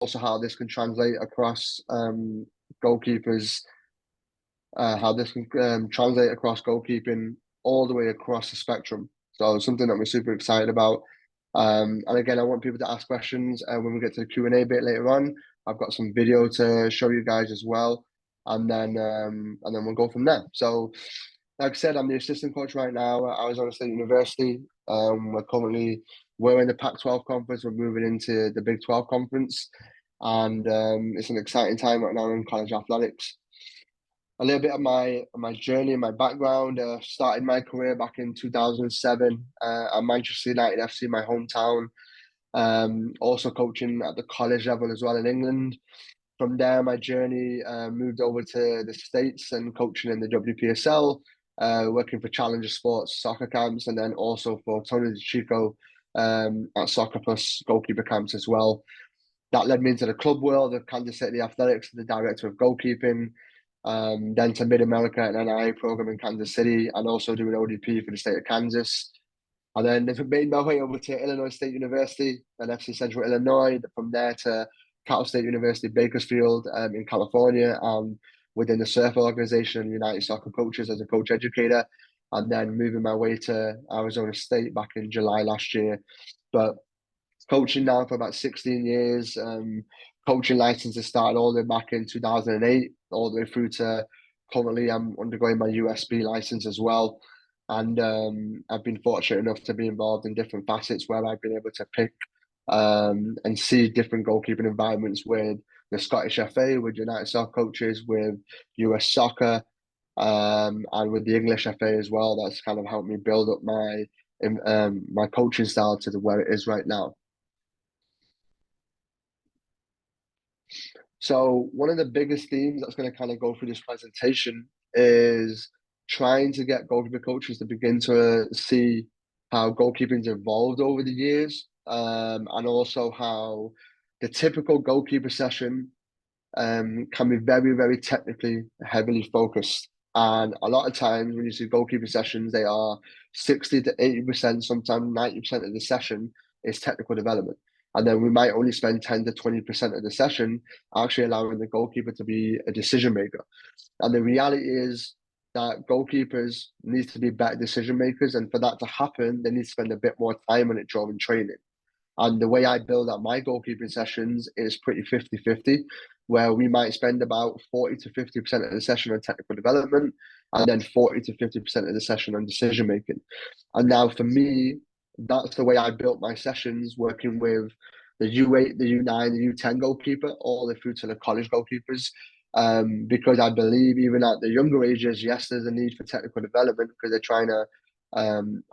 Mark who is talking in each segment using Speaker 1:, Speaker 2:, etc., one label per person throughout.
Speaker 1: also how this can translate across goalkeepers, how this can translate across goalkeeping all the way across the spectrum. So something that we're super excited about. And again, I want people to ask questions when we get to the Q&A bit later on. I've got some video to show you guys as well, and then we'll go from there. So, like I said, I'm the assistant coach right now at Arizona State University. We're in the Pac-12 conference. We're moving into the Big 12 conference, and it's an exciting time right now in college athletics. A little bit of my journey and my background. Started my career back in 2007 at Manchester United FC, my hometown. Also coaching at the college level as well in England. From there, my journey moved over to the States and coaching in the WPSL, working for Challenger Sports soccer camps, and then also for Tony DeChico at Soccer Plus goalkeeper camps as well. That led me into the club world of Kansas City Athletics, the director of goalkeeping, then to Mid America and NIA program in Kansas City, and also doing ODP for the state of Kansas. And then made my way over to Illinois State University and FC Central Illinois. From there to Cal State University Bakersfield in California, within the Surf organization, United Soccer Coaches as a coach educator, and then moving my way to Arizona State back in July last year. But coaching now for about 16 years. Coaching licenses started all the way back in 2008, all the way through to currently I'm undergoing my USB license as well. And I've been fortunate enough to be involved in different facets where I've been able to pick and see different goalkeeping environments with the Scottish FA, with United Soccer Coaches, with US Soccer, and with the English FA as well. That's kind of helped me build up my coaching style to where it is right now. So one of the biggest themes that's going to kind of go through this presentation is trying to get goalkeeper coaches to begin to see how goalkeeping's evolved over the years, and also how the typical goalkeeper session can be very, very technically heavily focused. And a lot of times when you see goalkeeper sessions, they are 60 to 80%, sometimes 90% of the session is technical development. And then we might only spend 10 to 20% of the session actually allowing the goalkeeper to be a decision maker. And the reality is that goalkeepers need to be better decision makers. And for that to happen, they need to spend a bit more time on it during training. And the way I build up my goalkeeping sessions is pretty 50-50, where we might spend about 40 to 50% of the session on technical development and then 40 to 50% of the session on decision making. And now for me, that's the way I built my sessions, working with the U8, the U9, the U10 goalkeeper, all the way through to the college goalkeepers. Because I believe even at the younger ages, yes, there's a need for technical development because they're trying to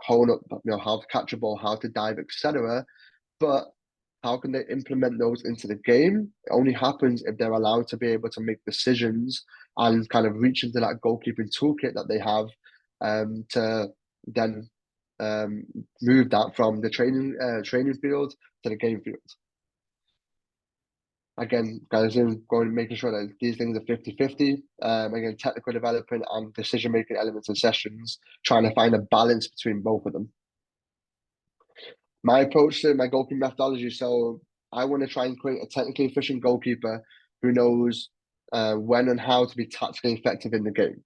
Speaker 1: hone up, how to catch a ball, how to dive, etc. But how can they implement those into the game? It only happens if they're allowed to be able to make decisions and kind of reach into that goalkeeping toolkit that they have to then move that from the training field to the game field. Again, guys, making sure that these things are 50-50. Again, technical development and decision-making elements and sessions, trying to find a balance between both of them. My approach to my goalkeeping methodology. So I want to try and create a technically efficient goalkeeper who knows when and how to be tactically effective in the game.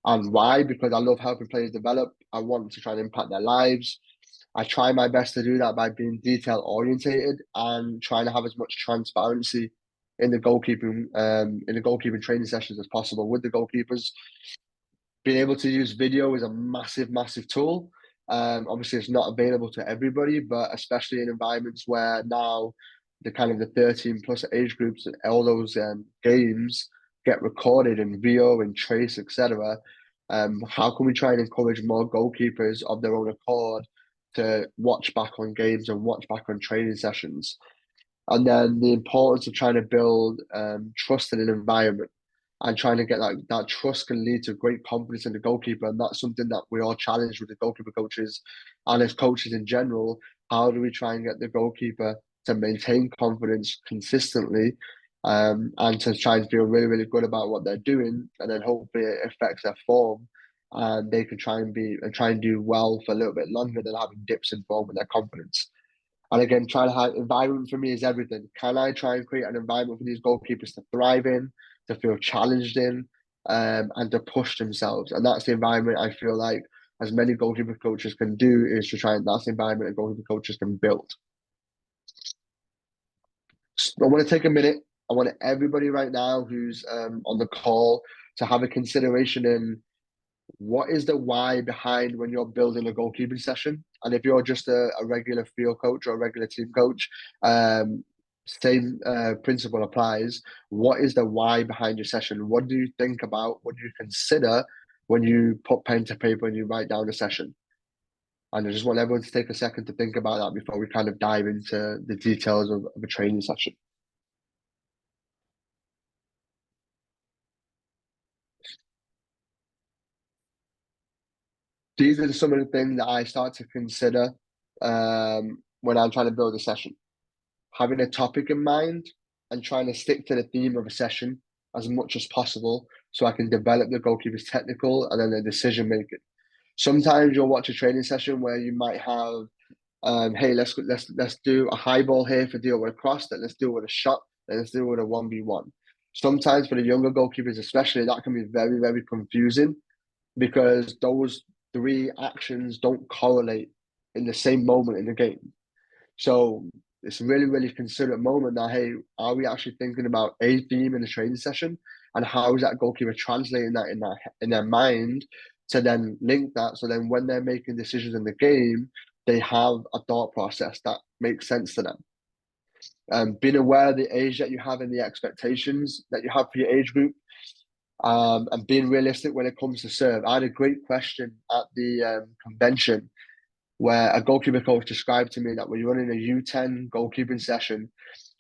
Speaker 1: And why? Because I love helping players develop. I want to try and impact their lives. I try my best to do that by being detail orientated and trying to have as much transparency in the goalkeeping training sessions as possible with the goalkeepers. Being able to use video is a massive, massive tool. Obviously, it's not available to everybody, but especially in environments where now the kind of the 13 plus age groups and all those games get recorded in VO and trace, etc. How can we try and encourage more goalkeepers of their own accord to watch back on games and watch back on training sessions? And then the importance of trying to build trust in an environment and trying to get that trust can lead to great confidence in the goalkeeper. And that's something that we all challenge with the goalkeeper coaches and as coaches in general. How do we try and get the goalkeeper to maintain confidence consistently and to try and feel really, really good about what they're doing? And then hopefully it affects their form and they can try and do well for a little bit longer than having dips in form with their confidence. And again, trying to have environment for me is everything. Can I try and create an environment for these goalkeepers to thrive in, to feel challenged in, and to push themselves? And that's the environment I feel like as many goalkeeper coaches can do is to try and that's the environment that goalkeeper coaches can build. I want to take a minute. I want everybody right now who's on the call to have a consideration in what is the why behind when you're building a goalkeeping session. And if you're just a regular field coach or a regular team coach, same principle applies. What is the why behind your session? What do you think about? What do you consider when you put pen to paper and you write down a session? And I just want everyone to take a second to think about that before we kind of dive into the details of a training session. These are some of the things that I start to consider when I'm trying to build a session. Having a topic in mind and trying to stick to the theme of a session as much as possible so I can develop the goalkeeper's technical and then the decision making. Sometimes you'll watch a training session where you might have, hey, let's do a high ball here for deal with a cross, then let's do it with a shot, then let's do it with a 1v1. Sometimes for the younger goalkeepers, especially, that can be very, very confusing because those three actions don't correlate in the same moment in the game. So it's a really, really considerate moment that, hey, are we actually thinking about a theme in the training session? And how is that goalkeeper translating that in their mind to then link that? So then when they're making decisions in the game, they have a thought process that makes sense to them. Being aware of the age that you have and the expectations that you have for your age group, and being realistic when it comes to serve. I had a great question at the convention where a goalkeeper coach described to me that when you're running a U10 goalkeeping session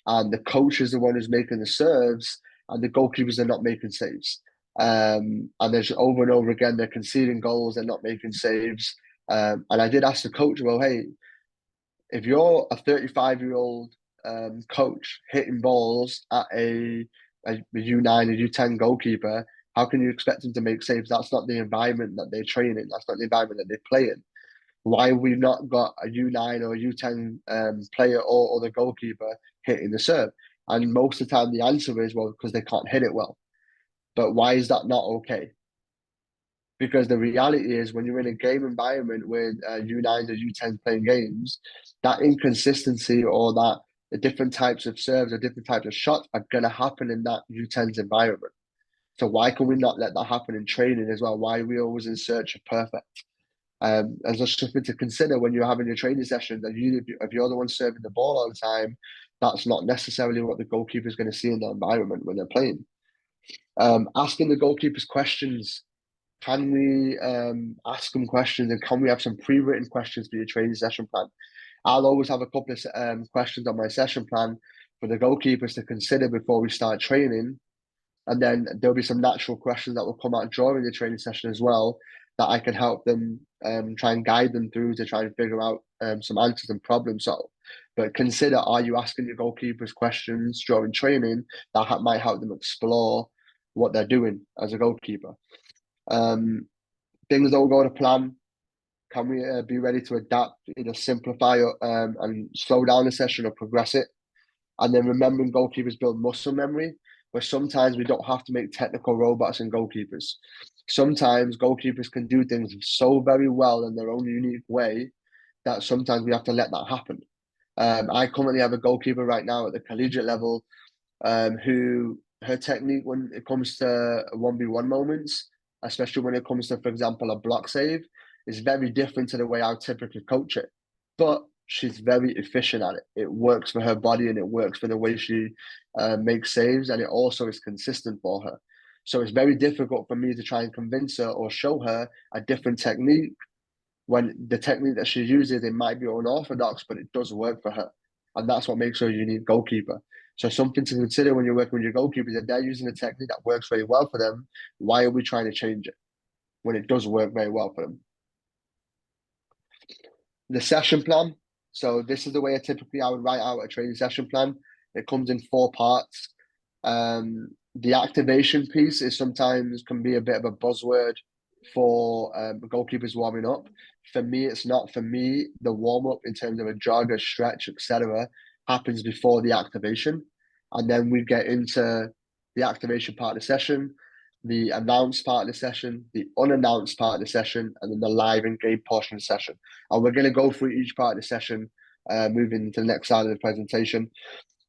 Speaker 1: and the coach is the one who's making the serves and the goalkeepers are not making saves. And there's over and over again, they're conceding goals, they're not making saves. And I did ask the coach, well, hey, if you're a 35-year-old coach hitting balls at a U9, a U10 goalkeeper, how can you expect them to make saves? That's not the environment that they train in. That's not the environment that they play in. Why have we not got a U9 or a U10 player or the goalkeeper hitting the serve? And most of the time, the answer is, well, because they can't hit it well. But why is that not okay? Because the reality is, when you're in a game environment with U9s or U10s playing games, that inconsistency or that the different types of serves or different types of shots are going to happen in that U10s environment. So why can we not let that happen in training as well? Why are we always in search of perfect? As just something to consider when you're having your training session, that if you're the one serving the ball all the time, that's not necessarily what the goalkeeper is going to see in the environment when they're playing. Asking the goalkeepers questions. Can we ask them questions and can we have some pre-written questions for your training session plan? I'll always have a couple of questions on my session plan for the goalkeepers to consider before we start training. And then there'll be some natural questions that will come out during the training session as well that I can help them try and guide them through to try and figure out some answers and problem solve. But consider, are you asking your goalkeepers questions during training that might help them explore what they're doing as a goalkeeper? Things don't go to plan. Can we be ready to adapt, either simplify and slow down the session or progress it? And then remembering goalkeepers build muscle memory, but sometimes we don't have to make technical robots and goalkeepers. Sometimes goalkeepers can do things so very well in their own unique way that sometimes we have to let that happen. I currently have a goalkeeper right now at the collegiate level who her technique when it comes to 1v1 moments, especially when it comes to, for example, a block save, is very different to the way I typically coach it. But she's very efficient at it. It works for her body and it works for the way she makes saves, and it also is consistent for her. So it's very difficult for me to try and convince her or show her a different technique when the technique that she uses, it might be unorthodox, but it does work for her. And that's what makes her a unique goalkeeper. So something to consider when you're working with your goalkeepers, if they're using a technique that works very well for them, why are we trying to change it when it does work very well for them? The session plan. So this is the way I would write out a training session plan. It comes in 4 parts. The activation piece is sometimes can be a bit of a buzzword for goalkeepers warming up. For me, it's not. For me, the warm up in terms of a jog, a stretch, etc., happens before the activation, and then we get into the activation part of the session, the announced part of the session, the unannounced part of the session, and then the live and game portion of the session. And we're going to go through each part of the session, moving to the next side of the presentation.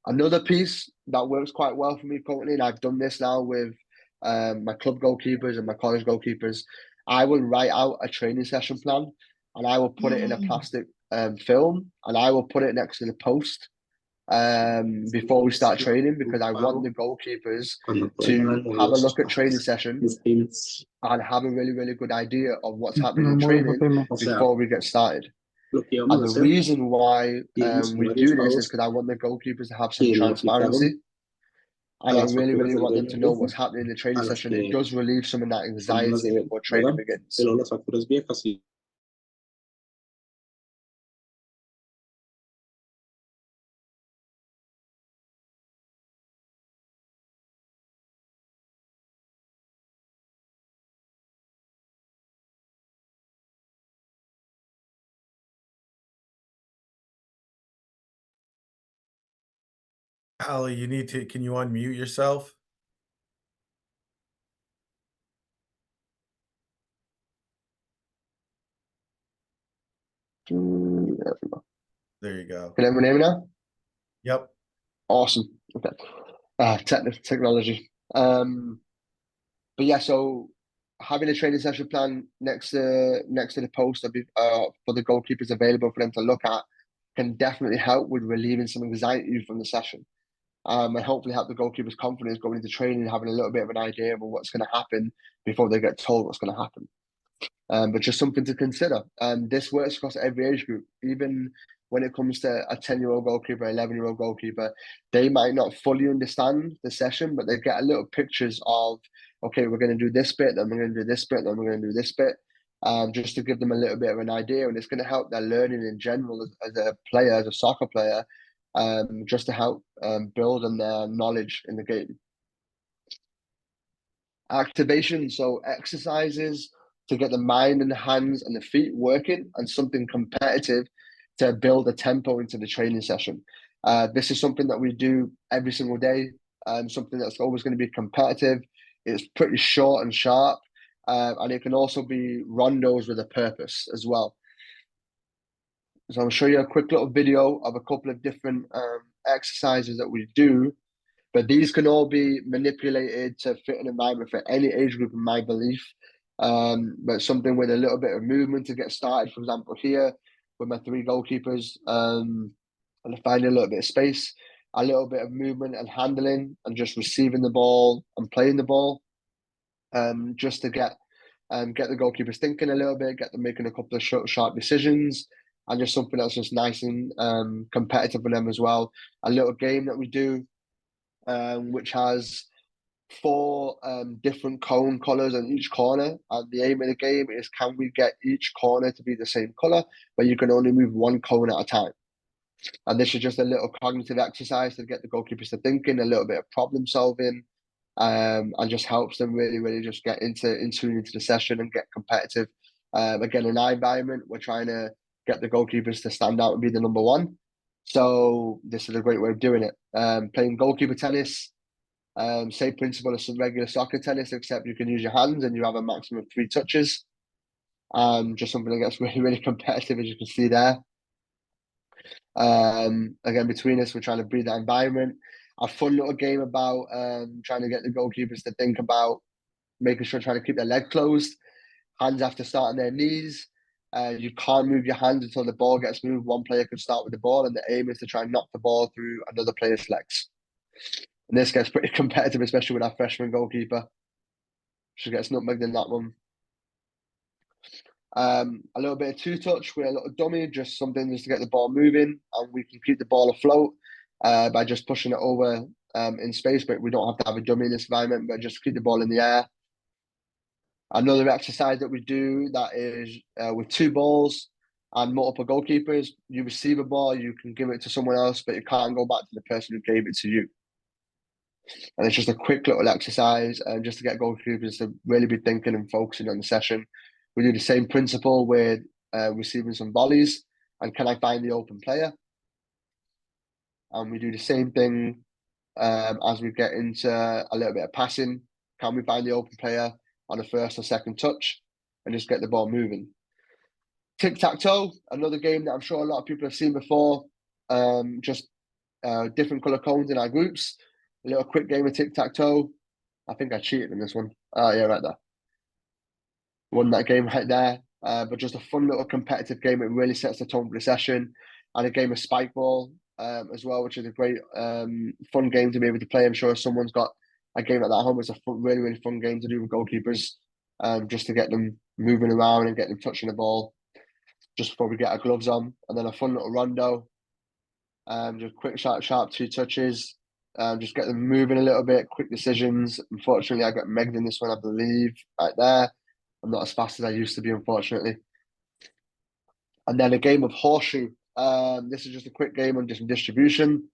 Speaker 1: Another piece that works quite well for me currently, and I've done this now with my club goalkeepers and my college goalkeepers, I will write out a training session plan and I will put it in a plastic film and I will put it next to the post before we start training, because I want the goalkeepers to have a look at training session and have a really, really good idea of what's happening in training before we get started. And the reason why we do this is because I want the goalkeepers to have some transparency. And I really, really want them to know what's happening in the training session. It does relieve some of that anxiety before training begins.
Speaker 2: Ali, can you unmute yourself? There you go.
Speaker 1: Can everyone hear me now?
Speaker 2: Yep.
Speaker 1: Awesome. Okay. Technology. But yeah, so having a training session plan next to the post for the goalkeepers available for them to look at can definitely help with relieving some anxiety from the session. And hopefully help the goalkeepers' confidence going into training, having a little bit of an idea of what's going to happen before they get told what's going to happen. But just something to consider. This works across every age group, even when it comes to a 10-year-old goalkeeper, 11-year-old goalkeeper. They might not fully understand the session, but they get a little pictures of, okay, we're going to do this bit, then we're going to do this bit, then we're going to do this bit, just to give them a little bit of an idea. And it's going to help their learning in general as a player, as a soccer player, just to help build on their knowledge in the game. Activation, so exercises to get the mind and the hands and the feet working, and something competitive to build a tempo into the training session. This is something that we do every single day, something that's always going to be competitive. It's pretty short and sharp, and it can also be rondos with a purpose as well. So I'll show you a quick little video of a couple of different exercises that we do, but these can all be manipulated to fit an environment for any age group, in my belief. But something with a little bit of movement to get started. For example, here with my 3 goalkeepers, and find a little bit of space, a little bit of movement and handling, and just receiving the ball and playing the ball, just to get the goalkeepers thinking a little bit, get them making a couple of sharp decisions, and just something that's just nice and competitive for them as well. A little game that we do, which has 4 different cone colors on each corner, and the aim of the game is, can we get each corner to be the same color, but you can only move 1 cone at a time. And this is just a little cognitive exercise to get the goalkeepers to thinking, a little bit of problem solving, and just helps them really, really just get into the session and get competitive. Again, in our environment, we're trying to get the goalkeepers to stand out and be the number 1. So this is a great way of doing it. Playing goalkeeper tennis, same principle as some regular soccer tennis, except you can use your hands and you have a maximum of 3 touches. Just something that gets really, really competitive, as you can see there. Again, between us, we're trying to breed that environment. A fun little game about trying to get the goalkeepers to think about making sure, trying to keep their leg closed, hands have to start on their knees. You can't move your hands until the ball gets moved. One player can start with the ball, and the aim is to try and knock the ball through another player's legs. And this gets pretty competitive, especially with our freshman goalkeeper. She gets nutmegged in that one. A little bit of 2-touch with a little dummy, just something just to get the ball moving, and we can keep the ball afloat by just pushing it over in space, but we don't have to have a dummy in this environment, but just keep the ball in the air. Another exercise that we do that is with 2 balls and multiple goalkeepers. You receive a ball, you can give it to someone else, but you can't go back to the person who gave it to you. And it's just a quick little exercise and just to get goalkeepers to really be thinking and focusing on the session. We do the same principle with receiving some volleys and can I find the open player? And we do the same thing as we get into a little bit of passing. Can we find the open player on the first or second touch and just get the ball moving? Tic-tac-toe, another game that I'm sure a lot of people have seen before. Just different color cones in our groups. A little quick game of tic-tac-toe. I think I cheated in this one. Oh, yeah, right there. Won that game right there. But just a fun little competitive game. It really sets the tone for the session. And a game of spike ball as well, which is a great fun game to be able to play. I'm sure if someone's got a game like that at home, it's a really, really fun game to do with goalkeepers, just to get them moving around and get them touching the ball just before we get our gloves on. And then a fun little rondo. Just quick, sharp 2 touches. Just get them moving a little bit, quick decisions. Unfortunately, I got megged in this one, I believe, right there. I'm not as fast as I used to be, unfortunately. And then a game of horseshoe. This is just a quick game on just distribution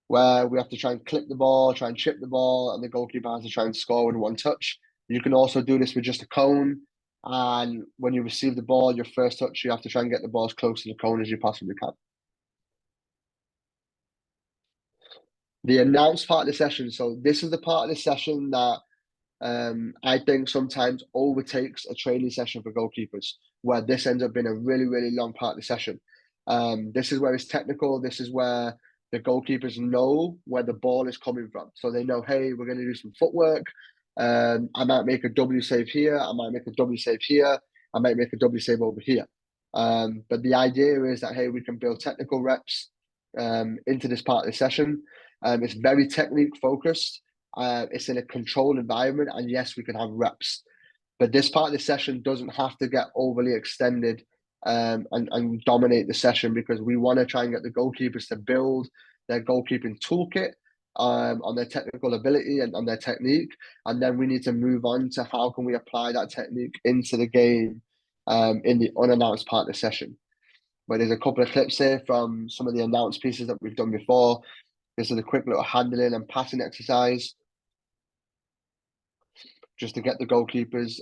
Speaker 1: where we have to try and clip the ball, try and chip the ball, and the goalkeeper has to try and score with 1 touch. You can also do this with just a cone. And when you receive the ball, your first touch, you have to try and get the ball as close to the cone as you possibly can. The announced part of the session. So this is the part of the session that I think sometimes overtakes a training session for goalkeepers, where this ends up being a really, really long part of the session. This is where it's technical. This is where the goalkeepers know where the ball is coming from. So they know, hey, we're going to do some footwork. I might make a W save here. I might make a W save here. I might make a W save over here. But the idea is that, hey, we can build technical reps into this part of the session. It's very technique focused. It's in a controlled environment, and yes, we can have reps. But this part of the session doesn't have to get overly extended and dominate the session, because we want to try and get the goalkeepers to build their goalkeeping toolkit on their technical ability and on their technique. And then we need to move on to how can we apply that technique into the game in the unannounced part of the session. But there's a couple of clips here from some of the announced pieces that we've done before. This is a quick little handling and passing exercise just to get the goalkeepers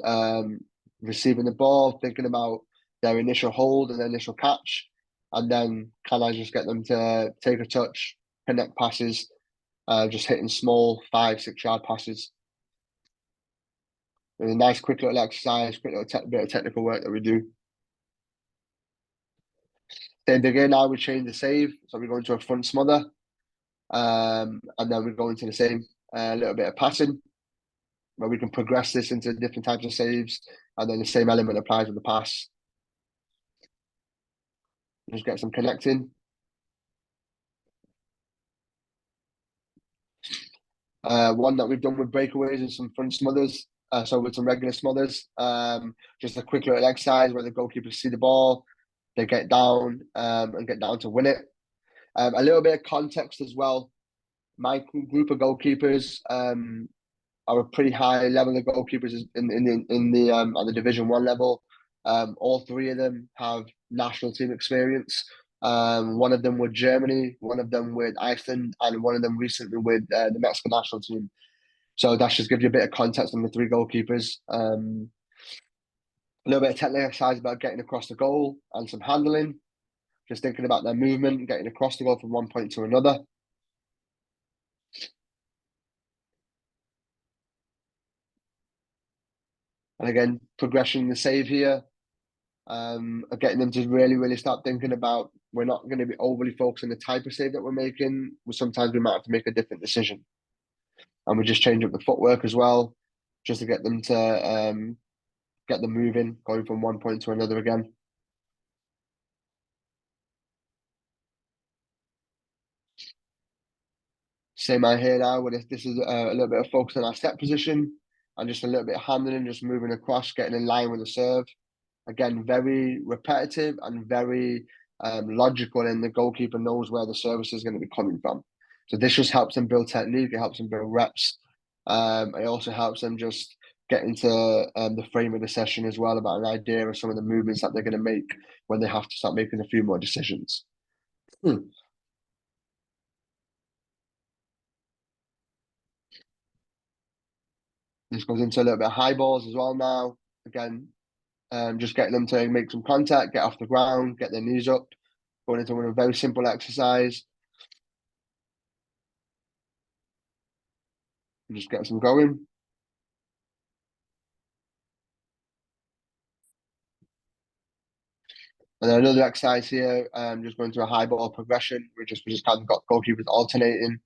Speaker 1: receiving the ball, thinking about their initial hold and their initial catch. And then can I just get them to take a touch, connect passes, just hitting small 5-6 yard passes. It's a nice quick little exercise, quick little bit of technical work that we do. Then again, now we change the save. So we go into a front smother. And then we go into the same little bit of passing, where we can progress this into different types of saves, and then the same element applies with the pass. Just get some connecting. One that we've done with breakaways is some front smothers. So with some regular smothers, just a quick little exercise where the goalkeepers see the ball, they get down and get down to win it. A little bit of context as well. My group of goalkeepers are a pretty high level of goalkeepers in the at the Division 1 level. All 3 of them have national team experience. One of them with Germany, one of them with Iceland, and one of them recently with the Mexican national team. So that just gives you a bit of context on the 3 goalkeepers. A little bit of technical exercise about getting across the goal and some handling. Just thinking about their movement, getting across the goal from one point to another. And again, progression in the save here. Getting them to really, really start thinking about, we're not going to be overly focused on the type of save that we're making. Sometimes we might have to make a different decision. And we just change up the footwork as well, just to get them to get them moving, going from one point to another again. Same out here now, where this is a little bit of focus on our set position and just a little bit of handling, just moving across, getting in line with the serve. Again, very repetitive and very logical, and the goalkeeper knows where the service is going to be coming from. So this just helps them build technique. It helps them build reps. It also helps them just get into the frame of the session as well, about an idea of some of the movements that they're going to make when they have to start making a few more decisions. This goes into a little bit of high balls as well now. Again, just getting them to make some contact, get off the ground, get their knees up, going into a very simple exercise, and just get some going. And then another exercise here, just going through a high ball progression. We just kind of got goalkeepers alternating.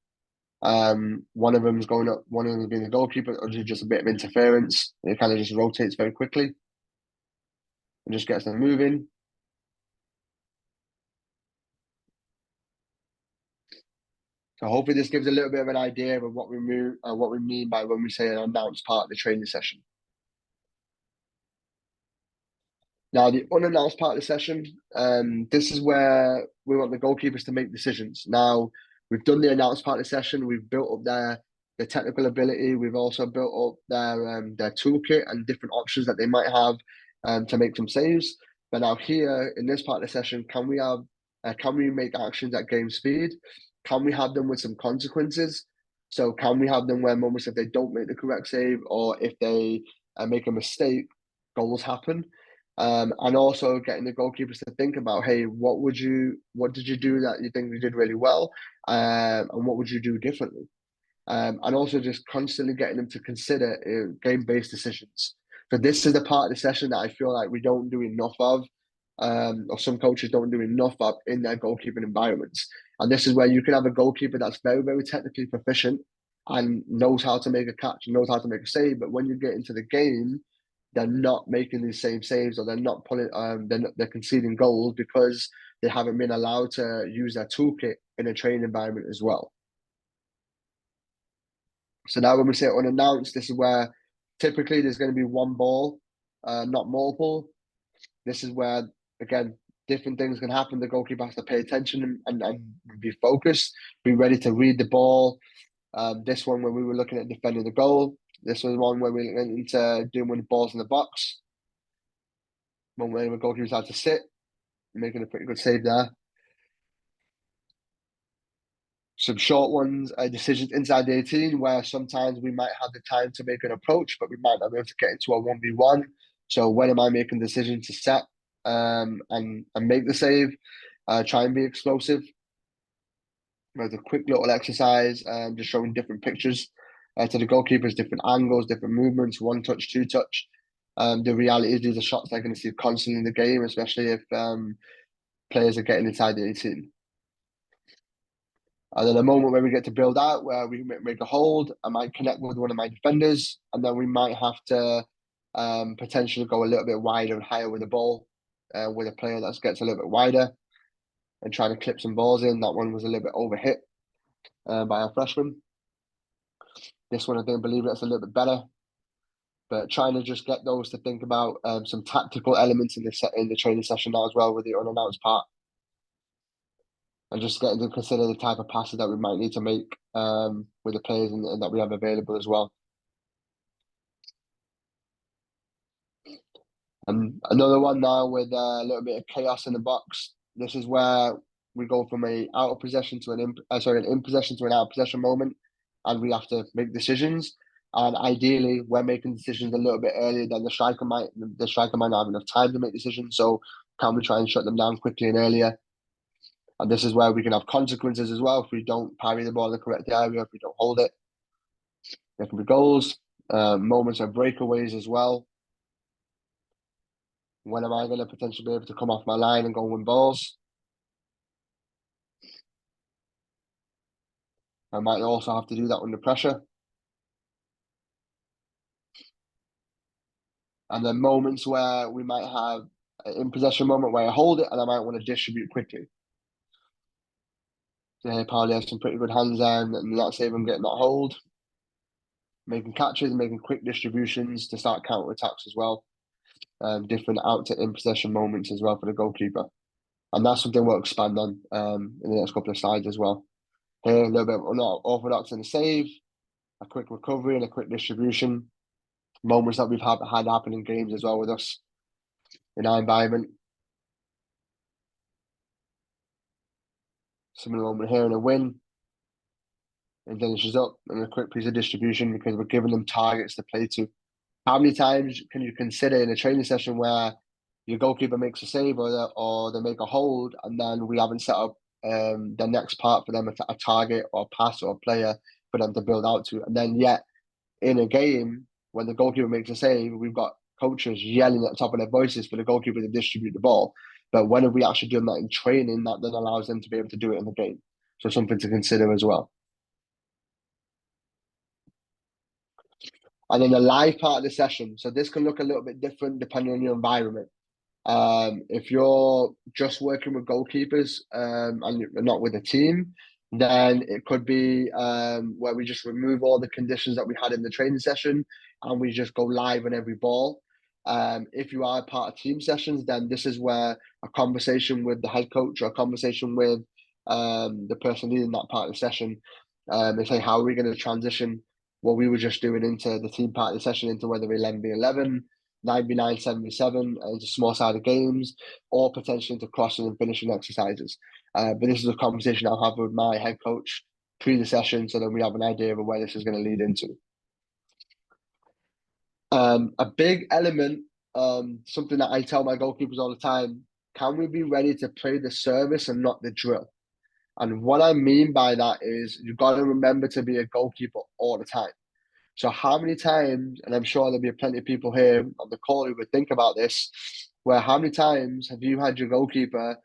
Speaker 1: One of them's going up, one of them's being the goalkeeper, or just a bit of interference. It kind of just rotates very quickly and just gets them moving. So hopefully this gives a little bit of an idea of what we mean by when we say an announced part of the training session. Now, the unannounced part of the session, this is where we want the goalkeepers to make decisions. Now, we've done the announced part of the session. We've built up their technical ability. We've also built up their toolkit and different options that they might have to make some saves. But now here in this part of the session, can we make actions at game speed? Can we have them with some consequences? So can we have them where moments if they don't make the correct save or if they make a mistake, goals happen? And also getting the goalkeepers to think about, hey, what did you do that you think you did really well, and what would you do differently? And also just constantly getting them to consider game-based decisions. So this is the part of the session that I feel like we don't do enough of, or some coaches don't do enough of in their goalkeeping environments. And this is where you can have a goalkeeper that's very, very technically proficient and knows how to make a catch, knows how to make a save, but when you get into the game, they're not making these same saves or they're not pulling they're conceding goals because they haven't been allowed to use their toolkit in a training environment as well. So now when we say unannounced, this is where typically there's going to be one ball, not multiple. This is where, again, different things can happen. The goalkeeper has to pay attention and be focused, be ready to read the ball. This one, when we were looking at defending the goal, this was one where we went into doing when the ball's in the box. One where the goalkeepers had to sit, making a pretty good save there. Some short ones, decisions inside the 18, where sometimes we might have the time to make an approach, but we might not be able to get into a 1v1. So when am I making the decision to set and make the save, try and be explosive? There's a quick little exercise, just showing different pictures to the goalkeepers, different angles, different movements, one touch, two touch. The reality is these are shots they're going to see constantly in the game, especially if players are getting inside the 18. And then a moment where we get to build out, where we make a hold, I might connect with one of my defenders, and then we might have to potentially go a little bit wider and higher with the ball, with a player that gets a little bit wider and trying to clip some balls in. That one was a little bit overhit by our freshman. This one, I think, believe it's a little bit better. But trying to just get those to think about some tactical elements in the training session now as well with the unannounced part. And just getting to consider the type of passes that we might need to make with the players and that we have available as well. And another one now with a little bit of chaos in the box. This is where we go from a out of possession to an in possession to an out of possession moment, and we have to make decisions. And ideally, we're making decisions a little bit earlier than the striker might. The striker might not have enough time to make decisions. So can we try and shut them down quickly and earlier? And this is where we can have consequences as well if we don't parry the ball in the correct area, if we don't hold it. There can be goals, moments of breakaways as well. When am I going to potentially be able to come off my line and go win balls? I might also have to do that under pressure. And then moments where we might have an in possession moment where I hold it and I might want to distribute quickly. So here, Paulie has some pretty good hands down and not save him getting that hold. Making catches, making quick distributions to start counter attacks as well. Different out to in possession moments as well for the goalkeeper. And that's something we'll expand on in the next couple of slides as well. Here, a little bit not orthodox in the save, a quick recovery and a quick distribution. Moments that we've had happen in games as well with us in our environment. Similar moment here in a win. and finishes up and a quick piece of distribution because we're giving them targets to play to. How many times can you consider in a training session where your goalkeeper makes a save or they make a hold, and then we haven't set up the next part for them, a target or a pass or a player for them to build out to, and then yet in a game when the goalkeeper makes a save, we've got coaches yelling at the top of their voices for the goalkeeper to distribute the ball. But when have we actually done that in training that then allows them to be able to do it in the game? So something to consider as well. And then the live part of the session. So this can look a little bit different depending on your environment. If you're just working with goalkeepers and you're not with a team, then it could be where we just remove all the conditions that we had in the training session and we just go live on every ball. If you are part of team sessions, then this is where a conversation with the head coach or a conversation with the person leading that part of the session, they say, how are we going to transition what we were just doing into the team part of the session into whether 11v11, 9v9, 7v7, into small sided games, or potentially into crossing and finishing exercises. But this is a conversation I'll have with my head coach pre the session so that we have an idea of where this is going to lead into. A big element, something that I tell my goalkeepers all the time, can we be ready to play the service and not the drill? And what I mean by that is you've got to remember to be a goalkeeper all the time. So how many times, and I'm sure there'll be plenty of people here on the call who would think about this, where how many times have you had your goalkeeper,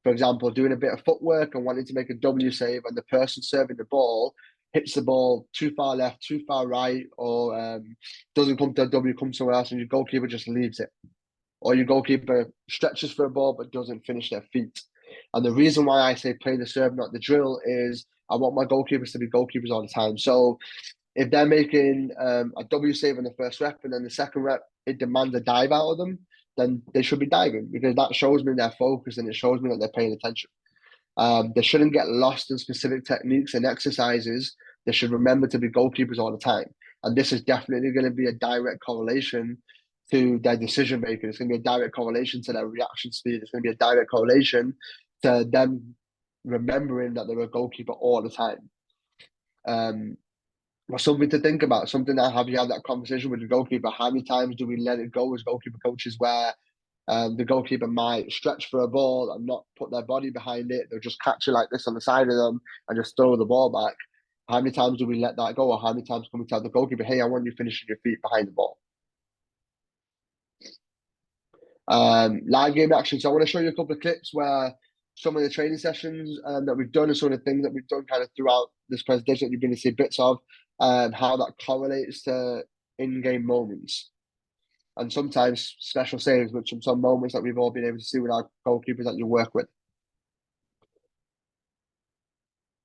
Speaker 1: for example, doing a bit of footwork and wanting to make a W save, and the person serving the ball hits the ball too far left, too far right, or doesn't come to a W, comes somewhere else, and your goalkeeper just leaves it. Or your goalkeeper stretches for a ball but doesn't finish their feet. And the reason why I say play the serve, not the drill, is I want my goalkeepers to be goalkeepers all the time. So if they're making a W save in the first rep and then the second rep, it demands a dive out of them, then they should be diving because that shows me their focus and it shows me that they're paying attention. They shouldn't get lost in specific techniques and exercises. They should remember to be goalkeepers all the time. And this is definitely going to be a direct correlation to their decision making. It's going to be a direct correlation to their reaction speed. It's going to be a direct correlation to them remembering that they're a goalkeeper all the time. Or something to think about, something that have you had that conversation with the goalkeeper? How many times do we let it go as goalkeeper coaches where the goalkeeper might stretch for a ball and not put their body behind it? They'll just catch it like this on the side of them and just throw the ball back. How many times do we let that go? Or how many times can we tell the goalkeeper, hey, I want you finishing your feet behind the ball? Live game action. So I want to show you a couple of clips where some of the training sessions that we've done and some of the things that we've done kind of throughout this presentation that you're going to see bits of, how that correlates to in-game moments. And sometimes special saves, which are some moments that we've all been able to see with our goalkeepers that you work with.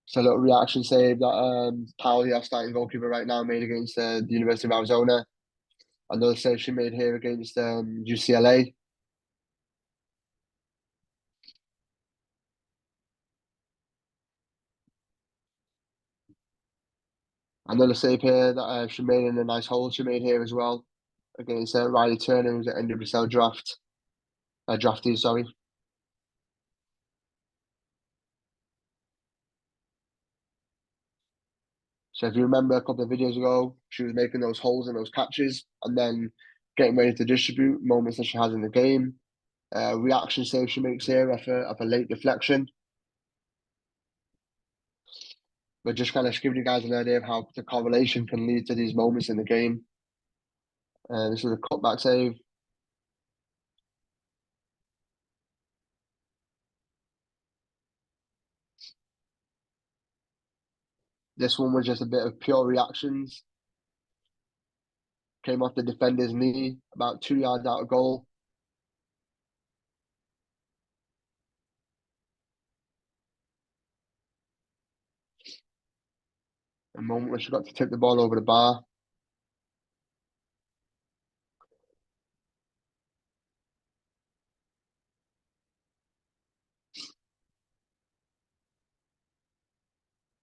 Speaker 1: So a little reaction save that Pauli, our starting goalkeeper right now, made against the University of Arizona. Another save she made here against UCLA. Another save here that she made in a nice hole she made here as well against Riley Turner, who's at NWSL draftee, sorry. So if you remember a couple of videos ago, she was making those holes and those catches and then getting ready to distribute moments that she has in the game. Reaction save she makes here after a late deflection. But just kind of giving you guys an idea of how the correlation can lead to these moments in the game. This is a cutback save. This one was just a bit of pure reactions. Came off the defender's knee, about 2 yards out of goal. A moment when she got to tip the ball over the bar.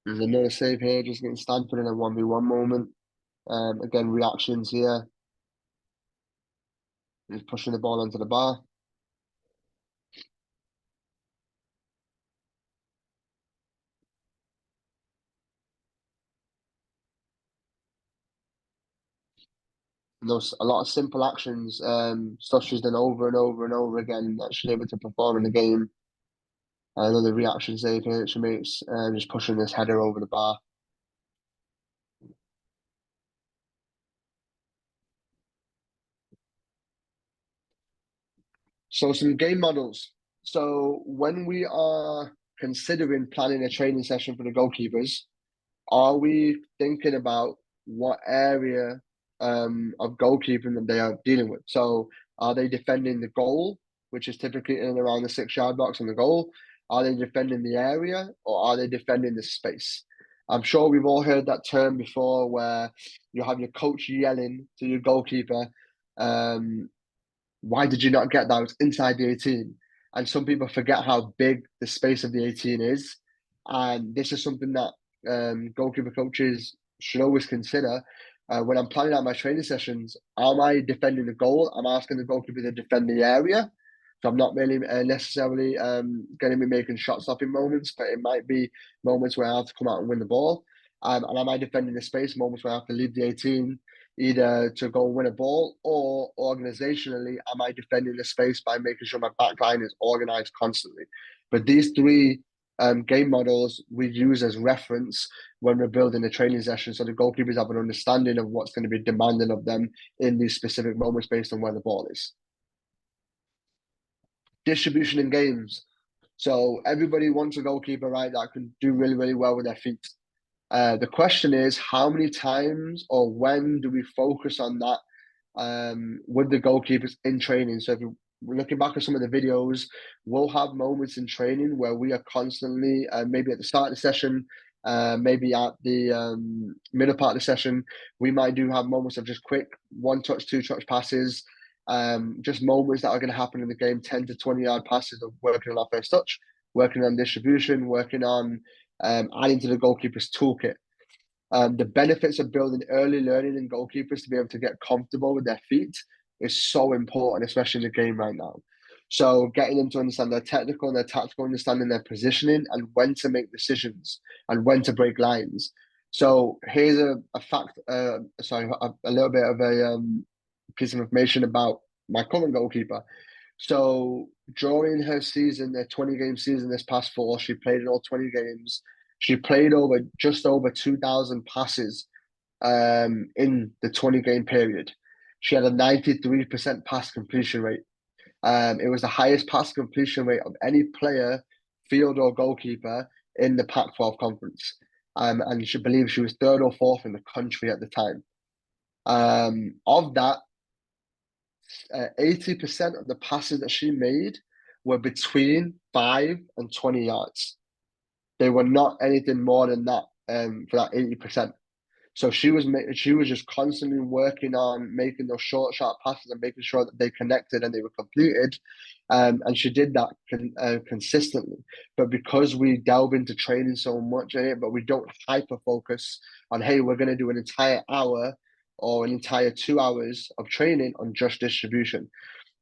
Speaker 1: There's another save here, just getting Stanford in a 1v1 moment. Again, reactions here. He's pushing the ball onto the bar. And there's a lot of simple actions, stuff she's done over and over and over again that she's able to perform in the game. I know the reactions she makes, just pushing this header over the bar. So some game models. So when we are considering planning a training session for the goalkeepers, are we thinking about what area of goalkeeping that they are dealing with? So are they defending the goal, which is typically in and around the 6 yard box on the goal? Are they defending the area or are they defending the space? I'm sure we've all heard that term before where you have your coach yelling to your goalkeeper, um, why did you not get that? It's inside the 18. And some people forget how big the space of the 18 is. And this is something that goalkeeper coaches should always consider. When I'm planning out my training sessions, am I defending the goal? I'm asking the goalkeeper to defend the area. So I'm not really necessarily going to be making shot stopping moments, but it might be moments where I have to come out and win the ball. And am I defending the space? Moments where I have to leave the 18 either to go win a ball or organizationally, am I defending the space by making sure my back line is organized constantly? But these three game models we use as reference when we're building a training session so the goalkeepers have an understanding of what's going to be demanded of them in these specific moments based on where the ball is. Distribution in games. So everybody wants a goalkeeper, right, that can do really, really well with their feet. The question is, how many times or when do we focus on that with the goalkeepers in training? So if we're looking back at some of the videos, we'll have moments in training where we are constantly, maybe at the start of the session, maybe at the middle part of the session, we might have moments of just quick 1 touch, 2 touch passes, just moments that are going to happen in the game, 10 to 20 yard passes of working on our first touch, working on distribution, working on adding to the goalkeeper's toolkit. The benefits of building early learning in goalkeepers to be able to get comfortable with their feet is so important, especially in the game right now. So getting them to understand their technical and their tactical understanding, their positioning, and when to make decisions and when to break lines. So here's a fact, sorry, a little bit of a piece of information about my current goalkeeper. So during her season, their 20-game season this past fall, she played in all 20 games. She played over just over 2,000 passes in the 20-game period. She had a 93% pass completion rate. It was the highest pass completion rate of any player, field or goalkeeper in the Pac-12 conference. And she believed she was third or fourth in the country at the time. Of that, 80% of the passes that she made were between 5 and 20 yards. They were not anything more than that for that 80%. So she was just constantly working on making those short, sharp passes and making sure that they connected and they were completed. And she did that consistently. But because we delve into training so much in it, but we don't hyper focus on, hey, we're going to do an entire hour or an entire 2 hours of training on just distribution.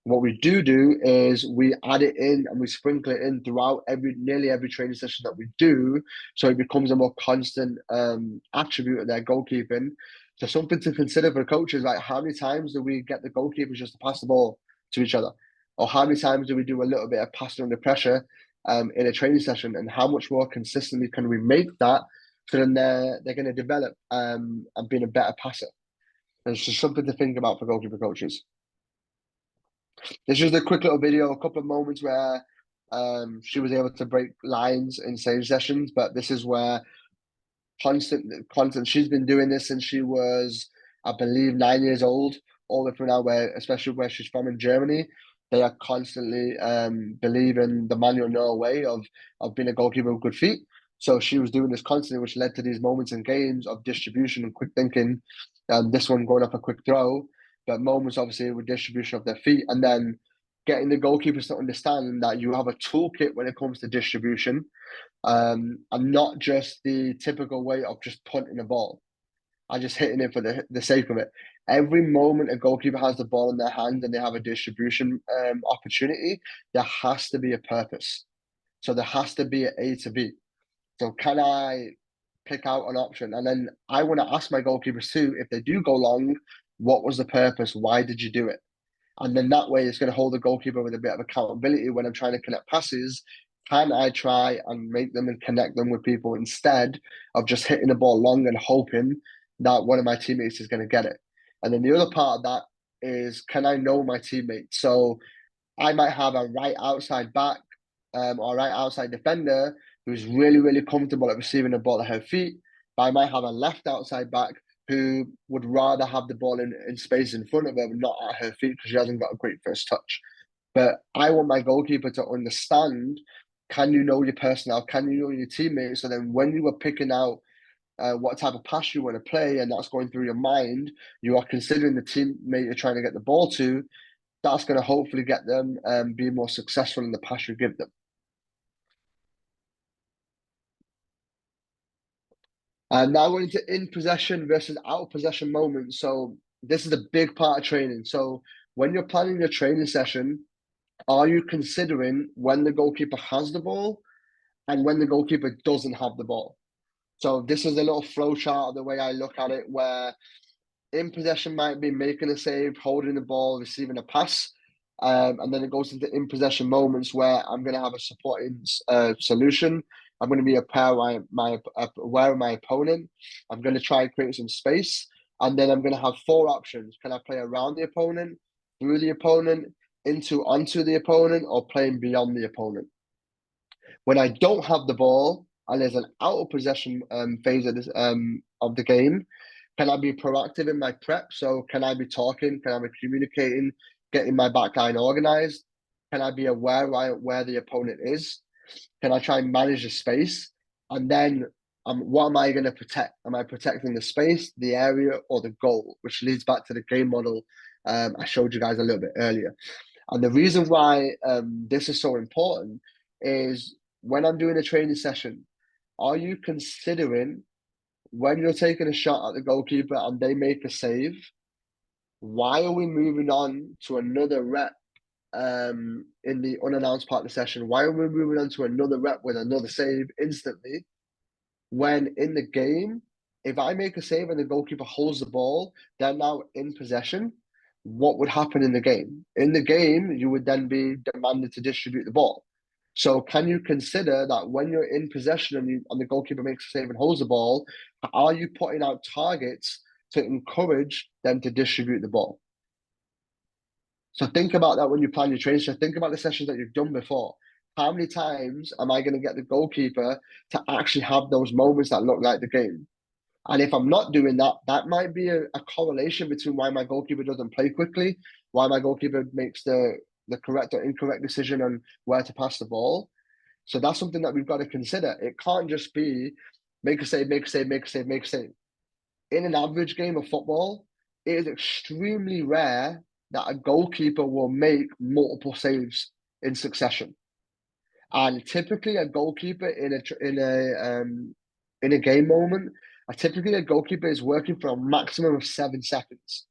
Speaker 1: What we do is we add it in and we sprinkle it in throughout nearly every training session that we do, so it becomes a more constant attribute of their goalkeeping. So something to consider for coaches, like how many times do we get the goalkeepers just to pass the ball to each other, or how many times do we do a little bit of passing under pressure in a training session, and how much more consistently can we make that so then they're going to develop and being a better passer. And it's just something to think about for goalkeeper coaches. It's just a quick little video, a couple of moments where she was able to break lines in save sessions, but this is where constant. She's been doing this since she was, I believe, 9 years old, all the way through now. Where, especially where she's from in Germany, they are constantly believing the manual no way of being a goalkeeper with good feet. So she was doing this constantly, which led to these moments in games of distribution and quick thinking. This one going up a quick throw, but moments obviously with distribution of their feet, and then getting the goalkeepers to understand that you have a toolkit when it comes to distribution, and not just the typical way of just punting a ball and just hitting it for the sake of it. Every moment a goalkeeper has the ball in their hand and they have a distribution opportunity, there has to be a purpose. So there has to be an A to B. So can I pick out an option? And then I want to ask my goalkeepers too, if they do go long, What was the purpose? Why did you do it? And then that way it's going to hold the goalkeeper with a bit of accountability when I'm trying to connect passes. Can I try and make them and connect them with people instead of just hitting the ball long and hoping that one of my teammates is going to get it? And then the other part of that is, can I know my teammates? So I might have a right outside back or right outside defender who's really, really comfortable at receiving the ball at her feet. But I might have a left outside back who would rather have the ball in space in front of her, not at her feet because she hasn't got a great first touch. But I want my goalkeeper to understand, can you know your personnel? Can you know your teammates? So then when you are picking out what type of pass you want to play and that's going through your mind, you are considering the teammate you're trying to get the ball to. That's going to hopefully get them be more successful in the pass you give them. And now going into in possession versus out of possession moments. So this is a big part of training. So when you're planning your training session, are you considering when the goalkeeper has the ball and when the goalkeeper doesn't have the ball? So this is a little flow chart of the way I look at it, where in possession might be making a save, holding the ball, receiving a pass. And then it goes into in possession moments where I'm going to have a supporting solution. I'm going to be aware of my opponent. I'm going to try and create some space. And then I'm going to have four options. Can I play around the opponent, through the opponent, onto the opponent, or playing beyond the opponent? When I don't have the ball and there's an out of possession phase of the game, can I be proactive in my prep? So can I be talking? Can I be communicating? Getting my back line organized? Can I be aware where the opponent is? Can I try and manage the space? And then what am I going to protect? Am I protecting the space, the area, or the goal? Which leads back to the game model I showed you guys a little bit earlier. And the reason why this is so important is when I'm doing a training session, are you considering when you're taking a shot at the goalkeeper and they make a save, why are we moving on to another rep in the unannounced part of the session? Why are we moving on to another rep with another save instantly when in the game, if I make a save and the goalkeeper holds the ball, they're now in possession? What would happen in the game? In the game, you would then be demanded to distribute the ball. So, can you consider that when you're in possession and the goalkeeper makes a save and holds the ball, are you putting out targets to encourage them to distribute the ball? So think about that when you plan your training. So think about the sessions that you've done before. How many times am I going to get the goalkeeper to actually have those moments that look like the game? And if I'm not doing that, that might be a correlation between why my goalkeeper doesn't play quickly, why my goalkeeper makes the correct or incorrect decision on where to pass the ball. So that's something that we've got to consider. It can't just be make a save, make a save, make a save, make a save. In an average game of football, it is extremely rare that a goalkeeper will make multiple saves in succession. And typically, a goalkeeper in a game moment, typically a goalkeeper is working for a maximum of 7 seconds.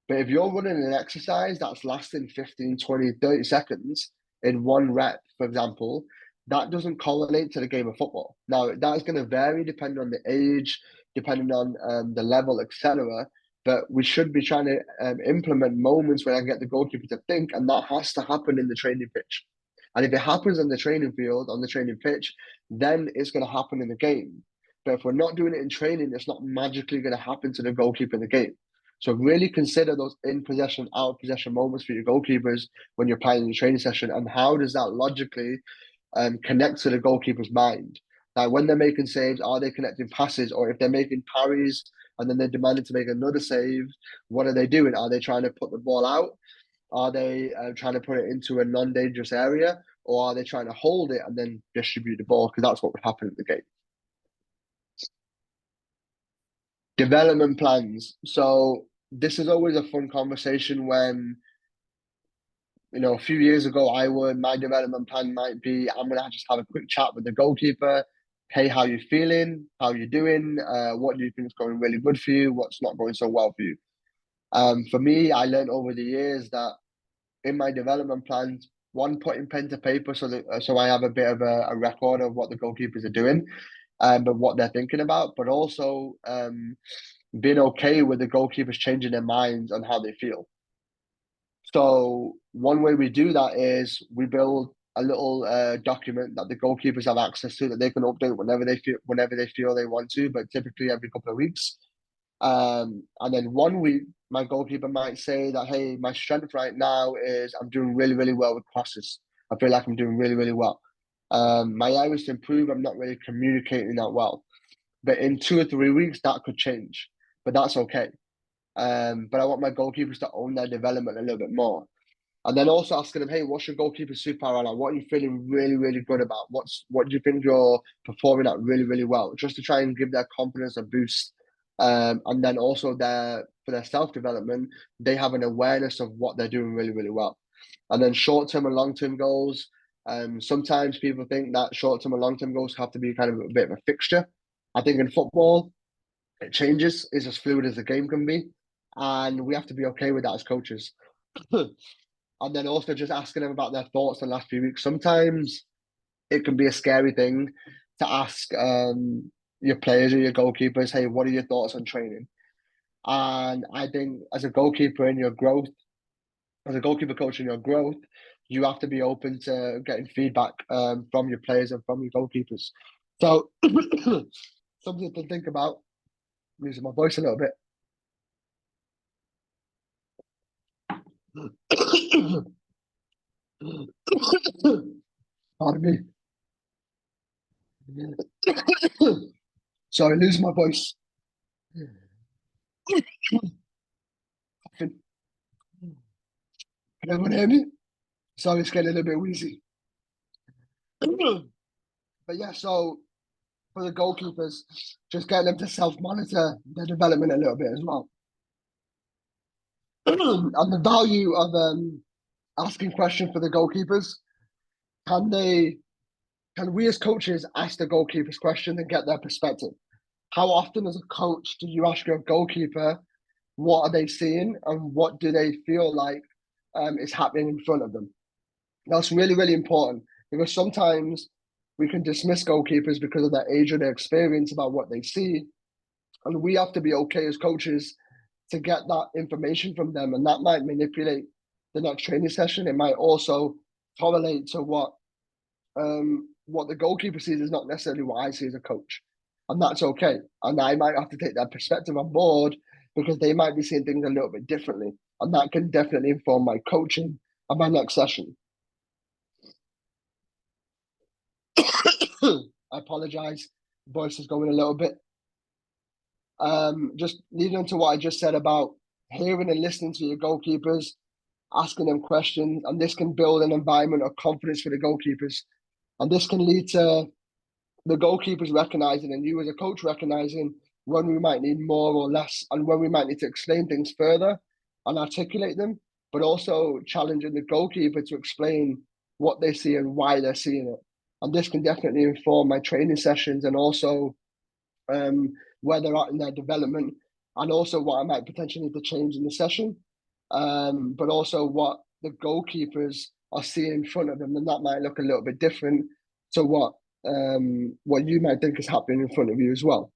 Speaker 1: But if you're running an exercise that's lasting 15, 20, 30 seconds in one rep, for example, that doesn't correlate to the game of football. Now, that is going to vary depending on the age, depending on the level, etc. But we should be trying to implement moments where I get the goalkeeper to think, and that has to happen in the training pitch. And if it happens on the training field, on the training pitch, then it's going to happen in the game. But if we're not doing it in training, it's not magically going to happen to the goalkeeper in the game. So really consider those in possession, out of possession moments for your goalkeepers when you're planning your training session, and how does that logically connect to the goalkeeper's mind? Like when they're making saves, are they connecting passes, or if they're making parries and then they're demanded to make another save, what are they doing? Are they trying to put the ball out? Are they trying to put it into a non-dangerous area, or are they trying to hold it and then distribute the ball? Because that's what would happen in the game. Development plans. So this is always a fun conversation when, a few years ago, my development plan might be, I'm gonna just have a quick chat with the goalkeeper. Hey, how you feeling? How you doing? What do you think is going really good for you? What's not going so well for you? For me, I learned over the years that in my development plans, one, putting pen to paper so I have a bit of a record of what the goalkeepers are doing, but what they're thinking about, but also being okay with the goalkeepers changing their minds on how they feel. So one way we do that is we build a little document that the goalkeepers have access to that they can update whenever they feel they want to, but typically every couple of weeks. And then one week, my goalkeeper might say that, hey, my strength right now is I'm doing really, really well with crosses. I feel like I'm doing really, really well. My areas to improve, I'm not really communicating that well. But in 2 or 3 weeks, that could change. But that's okay. But I want my goalkeepers to own their development a little bit more. And then also asking them, hey, what's your goalkeeper superpower like? What are you feeling really, really good about? What do you think you're performing at really, really well? Just to try and give their confidence a boost. And then also for their self-development, they have an awareness of what they're doing really, really well. And then short-term and long-term goals. Sometimes people think that short-term and long-term goals have to be kind of a bit of a fixture. I think in football, it changes. It's as fluid as the game can be. And we have to be okay with that as coaches. And then also just asking them about their thoughts in the last few weeks. Sometimes it can be a scary thing to ask your players or your goalkeepers, hey, what are your thoughts on training? And I think as a goalkeeper in your growth, as a goalkeeper coach in your growth, you have to be open to getting feedback from your players and from your goalkeepers. So something to think about. I'm losing my voice a little bit. Pardon me. Sorry, losing my voice. Can everyone hear me? Sorry, it's getting a little bit wheezy. But yeah, so for the goalkeepers, just getting them to self-monitor their development a little bit as well. And the value of asking questions for the goalkeepers, can they can we as coaches ask the goalkeepers questions and get their perspective? How often as a coach do you ask your goalkeeper what are they seeing and what do they feel like is happening in front of them? That's really, really important because sometimes we can dismiss goalkeepers because of their age or their experience about what they see. And we have to be okay as coaches to get that information from them. And that might manipulate the next training session. It might also correlate to what the goalkeeper sees is not necessarily what I see as a coach. And that's okay. And I might have to take that perspective on board because they might be seeing things a little bit differently. And that can definitely inform my coaching and my next session. I apologize. Voice is going a little bit. Just leading on to what I just said about hearing and listening to your goalkeepers, asking them questions, and this can build an environment of confidence for the goalkeepers. And this can lead to the goalkeepers recognizing and you as a coach recognizing when we might need more or less and when we might need to explain things further and articulate them, but also challenging the goalkeeper to explain what they see and why they're seeing it. And this can definitely inform my training sessions and also where they're at in their development and also what I might potentially need to change in the session, but also what the goalkeepers are seeing in front of them, and that might look a little bit different to what you might think is happening in front of you as well.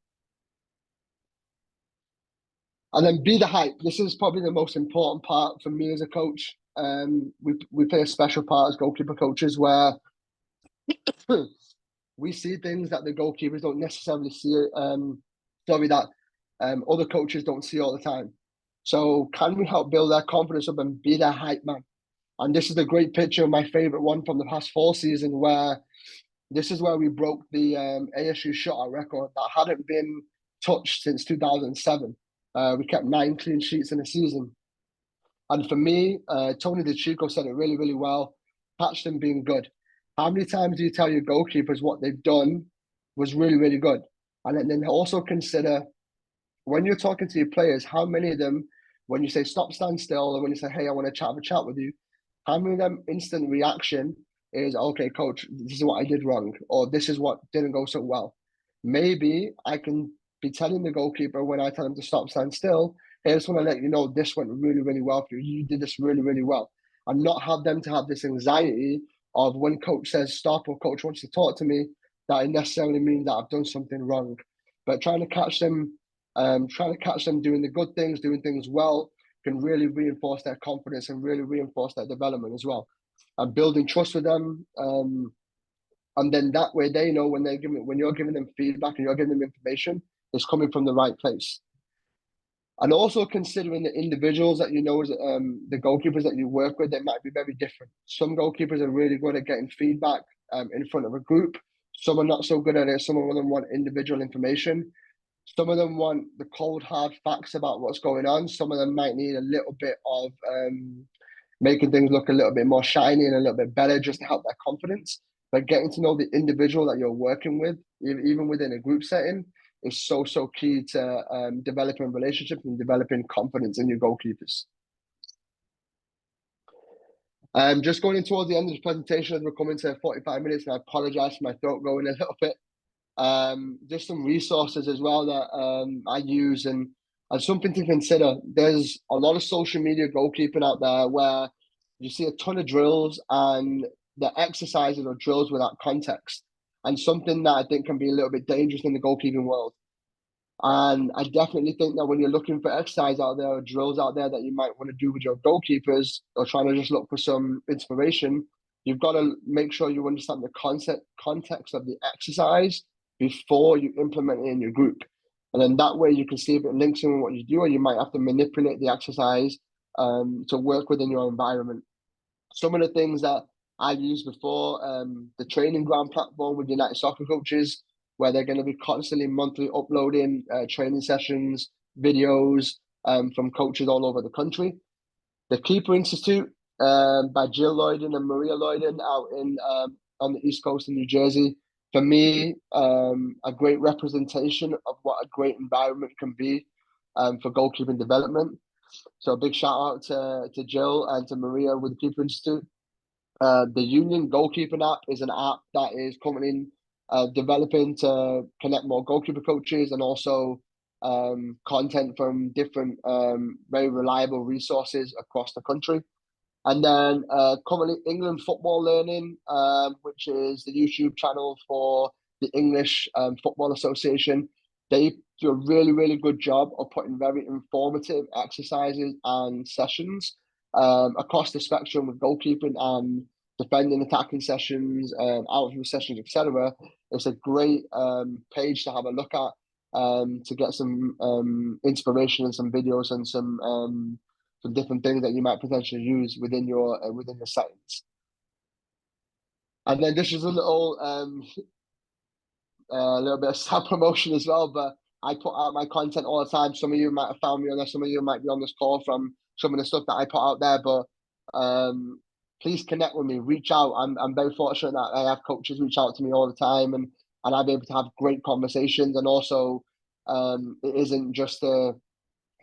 Speaker 1: And then be the hype. This is probably the most important part for me as a coach. We play a special part as goalkeeper coaches where we see things that the goalkeepers don't necessarily see. That other coaches don't see all the time. So can we help build their confidence up and be their hype man? And this is a great picture of my favorite one from the past 4 seasons where this is where we broke the ASU shutout record that hadn't been touched since 2007. We kept 9 clean sheets in a season. And for me, Tony DeChico said it really, really well. Catch them being good. How many times do you tell your goalkeepers what they've done was really, really good? And then also consider when you're talking to your players, how many of them, when you say stop, stand still, and when you say, hey, I want to have a chat with you, how many of them instant reaction is, okay, coach, this is what I did wrong, or this is what didn't go so well. Maybe I can be telling the goalkeeper when I tell him to stop, stand still, hey, I just want to let you know this went really, really well for you. You did this really, really well. And not have them to have this anxiety of when coach says stop or coach wants to talk to me, that it necessarily means that I've done something wrong. But trying to catch them Trying to catch them doing the good things, doing things well, can really reinforce their confidence and really reinforce their development as well. And building trust with them. And then that way they know when you're giving them feedback and you're giving them information, it's coming from the right place. And also considering the individuals that you know as the goalkeepers that you work with, they might be very different. Some goalkeepers are really good at getting feedback in front of a group. Some are not so good at it. Some of them want individual information. Some of them want the cold, hard facts about what's going on. Some of them might need a little bit of making things look a little bit more shiny and a little bit better just to help their confidence. But getting to know the individual that you're working with, even within a group setting, is so key to developing relationships and developing confidence in your goalkeepers. Just going in towards the end of the presentation as we're coming to 45 minutes, and I apologize for my throat going a little bit. Just some resources as well that I use and something to consider. There's a lot of social media goalkeeping out there where you see a ton of drills and the exercises or drills without context, and something that I think can be a little bit dangerous in the goalkeeping world. And I definitely think that when you're looking for exercise out there or drills out there that you might want to do with your goalkeepers or trying to just look for some inspiration, you've got to make sure you understand the context of the exercise before you implement it in your group. And then that way you can see if it links in with what you do, or you might have to manipulate the exercise to work within your environment. Some of the things that I've used before, the training ground platform with United Soccer Coaches, where they're going to be constantly monthly uploading training sessions, videos from coaches all over the country. The Keeper Institute by Jill Lloyden and Maria Lloyden out in on the East Coast in New Jersey. For me, a great representation of what a great environment can be for goalkeeping development. So a big shout out to Jill and to Maria with the Keeper Institute. The Union Goalkeeping app is an app that is currently developing to connect more goalkeeper coaches and also content from different very reliable resources across the country. And then currently England Football Learning, which is the YouTube channel for the English Football Association. They do a really good job of putting very informative exercises and sessions across the spectrum with goalkeeping and defending, attacking sessions, outfield sessions, etc. It's a great page to have a look at to get some inspiration and some videos and some different things that you might potentially use within your settings. And then this is a little bit of self promotion as well, but I put out my content all the time. Some of you might have found me on there. Some of you might be on this call from some of the stuff that I put out there. But please connect with me. Reach out. I'm very fortunate that I have coaches reach out to me all the time, and I'm able to have great conversations. And also, it isn't just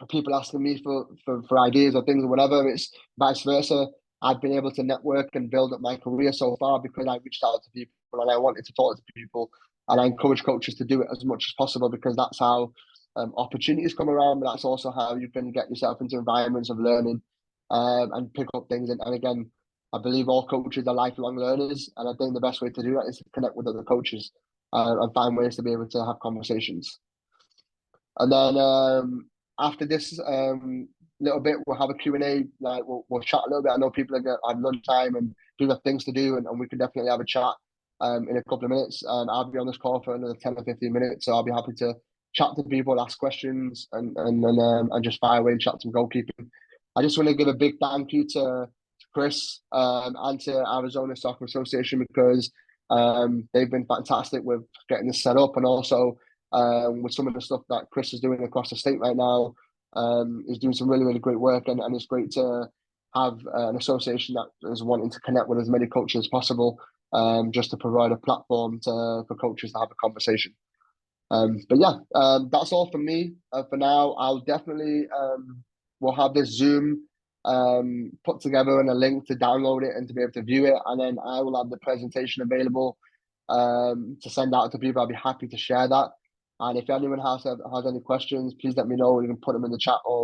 Speaker 1: people asking me for ideas or things or whatever. It's vice versa. I've been able to network and build up my career so far because I reached out to people and I wanted to talk to people. And I encourage coaches to do it as much as possible because that's how opportunities come around, but that's also how you can get yourself into environments of learning and pick up things. And again, I believe all coaches are lifelong learners. And I think the best way to do that is to connect with other coaches and find ways to be able to have conversations. And then after this little bit, we'll have a Q&A. Like we'll chat a little bit. I know people are at lunchtime and people have things to do, and we can definitely have a chat in a couple of minutes. I'll be on this call for another 10 or 15 minutes, so I'll be happy to chat to people, ask questions, and just fire away and chat some goalkeeping. I just want to give a big thank you to Chris and to Arizona Soccer Association because they've been fantastic with getting this set up, and also with some of the stuff that Chris is doing across the state right now. He's doing some really great work, and it's great to have an association that is wanting to connect with as many coaches as possible, just to provide a platform for coaches to have a conversation. But yeah, that's all from me for now. I'll definitely we'll have this Zoom put together and a link to download it and to be able to view it, and then I will have the presentation available to send out to people. I'll be happy to share that. And if anyone has any questions, please let me know. You can put them in the chat or